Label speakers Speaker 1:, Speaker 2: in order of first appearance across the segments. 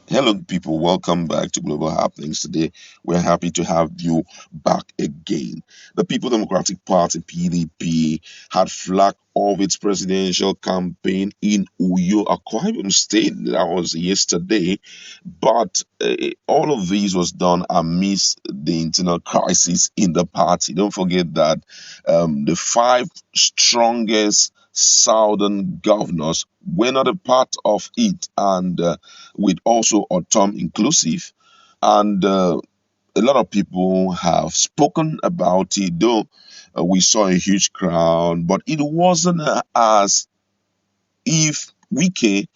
Speaker 1: Hello, people. Welcome back to Global Happenings. Today, we're happy to have you back again. The People Democratic Party (PDP) had flagged off its presidential campaign in Uyo, Akwa Ibom State. That was yesterday, but all of this was done amidst the internal crisis in the party. Don't forget that the five strongest southern governors were not a part of it, and with also autumn inclusive. And a lot of people have spoken about it, though we saw a huge crowd, but it wasn't as if Wike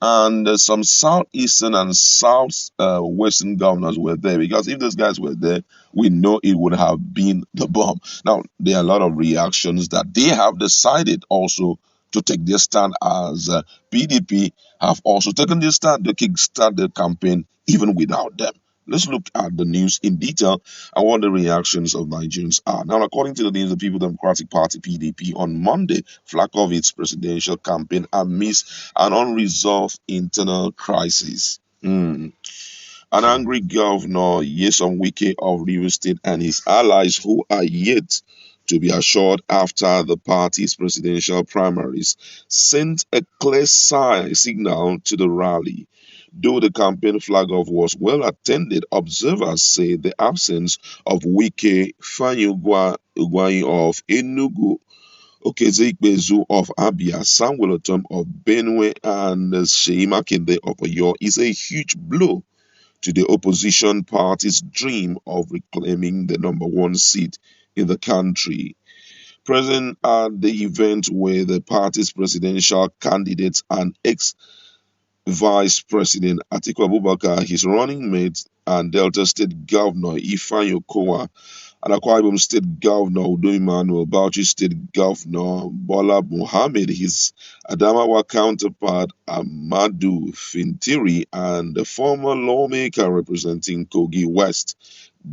Speaker 1: and some southeastern and south western governors were there, because if those guys were there, we know it would have been the bomb. Now there are a lot of reactions that they have decided also to take their stand, as PDP have also taken their stand to kickstart the campaign even without them. Let's look at the news in detail and what the reactions of Nigerians are. Now, according to the news, the People Democratic Party (PDP) on Monday flagged off its presidential campaign amidst an unresolved internal crisis. An angry governor, Nyesom Wike of Rivers State, and his allies, who are yet to be assured after the party's presidential primaries, sent a clear signal to the rally. Though the campaign flag off was well attended, observers say the absence of Wike, Fanyugwa Ugwai of Enugu, Okezekbezu of Abia, Samuel Otom of Benue, and Sheyi Makinde of Oyo is a huge blow to the opposition party's dream of reclaiming the number one seat in the country. Present at the event were the party's presidential candidates and ex Vice President Atiku Abubakar, his running mate, and Delta State Governor Ifeanyi Okowa, and Akwa Ibom State Governor Udo Emmanuel, Bauchi State Governor Bola Mohammed, his Adamawa counterpart Amadu Fintiri, and the former lawmaker representing Kogi West,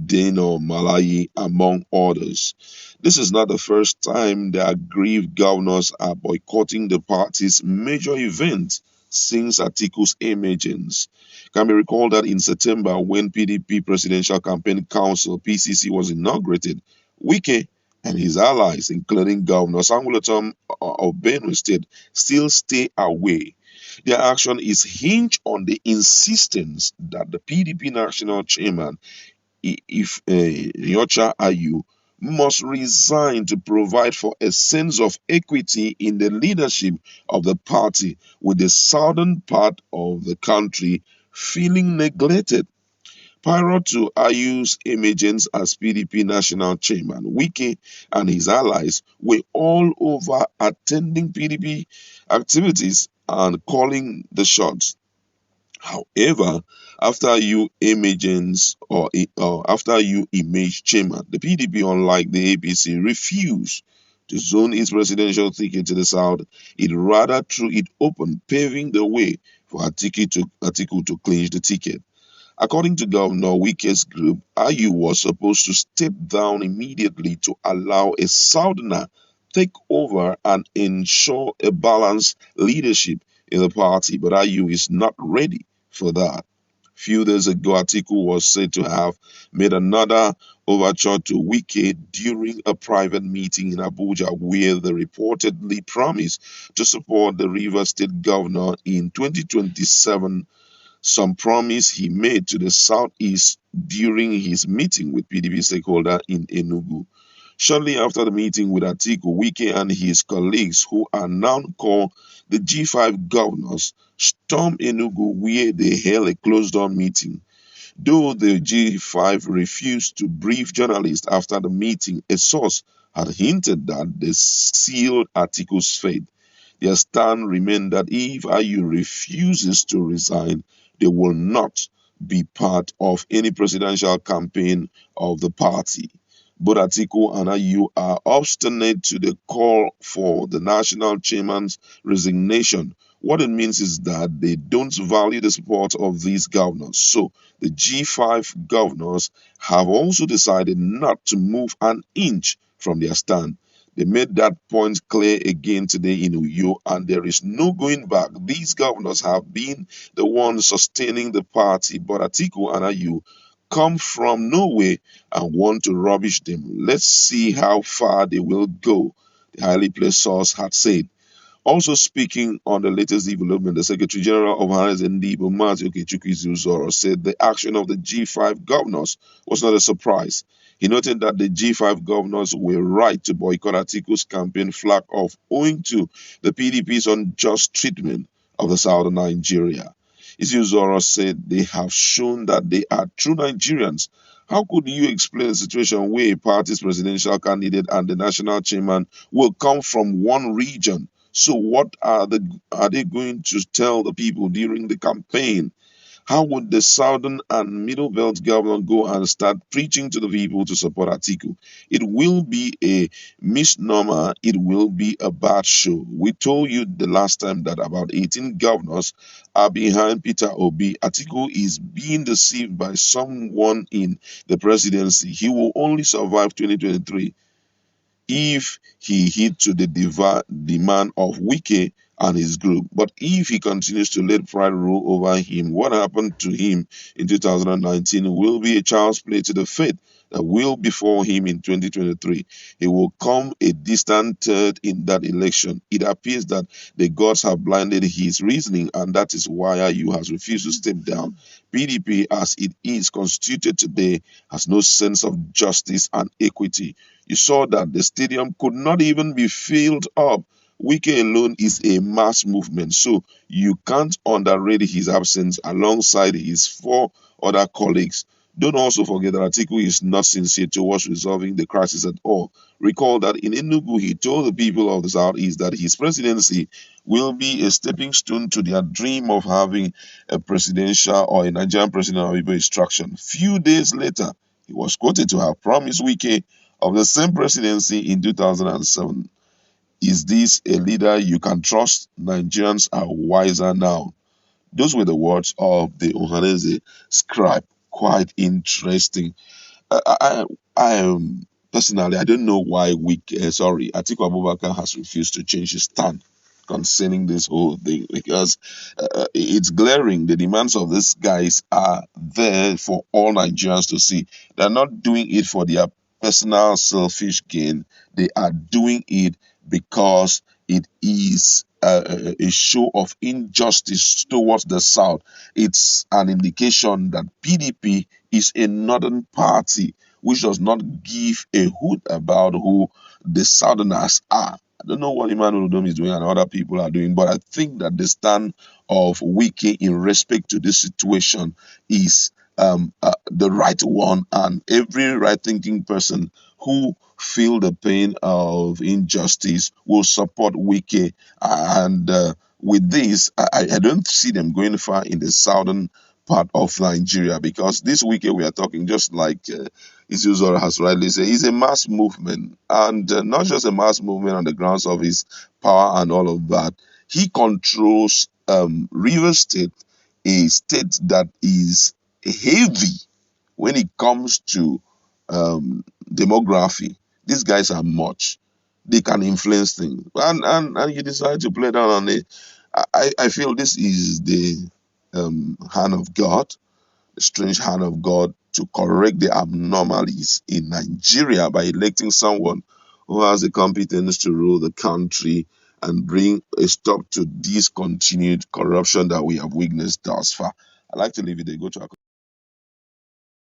Speaker 1: Dino Malayi, among others. This is not the first time the aggrieved governors are boycotting the party's major event since Atiku's emergence. Can be recalled that in September, when PDP Presidential Campaign Council (PCC) was inaugurated, Wike and his allies, including Governor Samuel Otom of Benue State, still stay away. Their action is hinged on the insistence that the PDP National Chairman, if Yocha Ayu, must resign to provide for a sense of equity in the leadership of the party, with the southern part of the country feeling neglected. Prior to Ayu's emergence as PDP national chairman, Wike and his allies were all over attending PDP activities and calling the shots. However, after you emergence or after you emerge chairman, the PDP, unlike the APC, refused to zone its presidential ticket to the south. It rather threw it open, paving the way for Atiku to clinch the ticket. According to Governor Wike's group, Ayu was supposed to step down immediately to allow a southerner take over and ensure a balanced leadership in the party, but Ayu is not ready for that. Few days ago, Atiku was said to have made another overture to Wike during a private meeting in Abuja, where they reportedly promised to support the Rivers State governor in 2027, some promise he made to the southeast during his meeting with PDP stakeholder in Enugu. Shortly after the meeting with Atiku, Wike and his colleagues, who are now called the G5 governors, stormed Enugu, where they held a closed-door meeting. Though the G5 refused to brief journalists after the meeting, a source had hinted that they sealed Atiku's fate. Their stand remained that if Ayu refuses to resign, they will not be part of any presidential campaign of the party. Both Atiku and Ayu are obstinate to the call for the national chairman's resignation. What it means is that they don't value the support of these governors. So the G5 governors have also decided not to move an inch from their stand. They made that point clear again today in Uyo, and there is no going back. These governors have been the ones sustaining the party, but Atiku and Ayu come from nowhere and want to rubbish them. Let's see how far they will go, the highly placed source had said. Also speaking on the latest development, the Secretary General of Harris Ndibo Mazi Okechukwu said the action of the G5 governors was not a surprise. He noted that the G5 governors were right to boycott Atiku's campaign flag off owing to the PDP's unjust treatment of the southern Nigeria. Izuzoro said they have shown that they are true Nigerians. How could you explain a situation where a party's presidential candidate and the national chairman will come from one region? So what are they going to tell the people during the campaign? How would the Southern and Middle Belt governor go and start preaching to the people to support Atiku? It will be a misnomer. It will be a bad show. We told you the last time that about 18 governors are behind Peter Obi. Atiku is being deceived by someone in the presidency. He will only survive 2023 if he heed to the demand of Wike and his group. But if he continues to let pride rule over him, what happened to him in 2019 will be a child's play to the fate that will befall him in 2023. He will come a distant third in that election. It appears that the gods have blinded his reasoning, and that is why you has refused to step down. PDP, as it is constituted today, has no sense of justice and equity. You saw that the stadium could not even be filled up. Wike alone is a mass movement, so you can't underrate his absence alongside his four other colleagues. Don't also forget that Atiku is not sincere towards resolving the crisis at all. Recall that in Enugu, he told the people of the Southeast that his presidency will be a stepping stone to their dream of having a presidential or a Nigerian president of Igbo extraction. Few days later, he was quoted to have promised Wike of the same presidency in 2007. Is this a leader you can trust? Nigerians are wiser now. Those were the words of the Ohanese scribe. Quite interesting. I am personally, I don't know why Atiku Abubakar has refused to change his stand concerning this whole thing because it's glaring. The demands of these guys are there for all Nigerians to see. They're not doing it for their personal selfish gain. They are doing it because it is a show of injustice towards the South. It's an indication that PDP is a northern party which does not give a hoot about who the Southerners are. I don't know what Emmanuel Udom is doing and other people are doing, but I think that the stand of Wike in respect to this situation is the right one, and every right-thinking person who feel the pain of injustice will support Wike. And with this, I don't see them going far in the southern part of Nigeria because this Wike we are talking, just like Isuzora has rightly said, is a mass movement, and not just a mass movement on the grounds of his power and all of that. He controls River State, a state that is heavy when it comes to demography. These guys are much. They can influence things. And you decide to play down on it. I feel this is the hand of God, the strange hand of God to correct the abnormalities in Nigeria by electing someone who has the competence to rule the country and bring a stop to this continued corruption that we have witnessed thus far. I'd like to leave it there. Go to our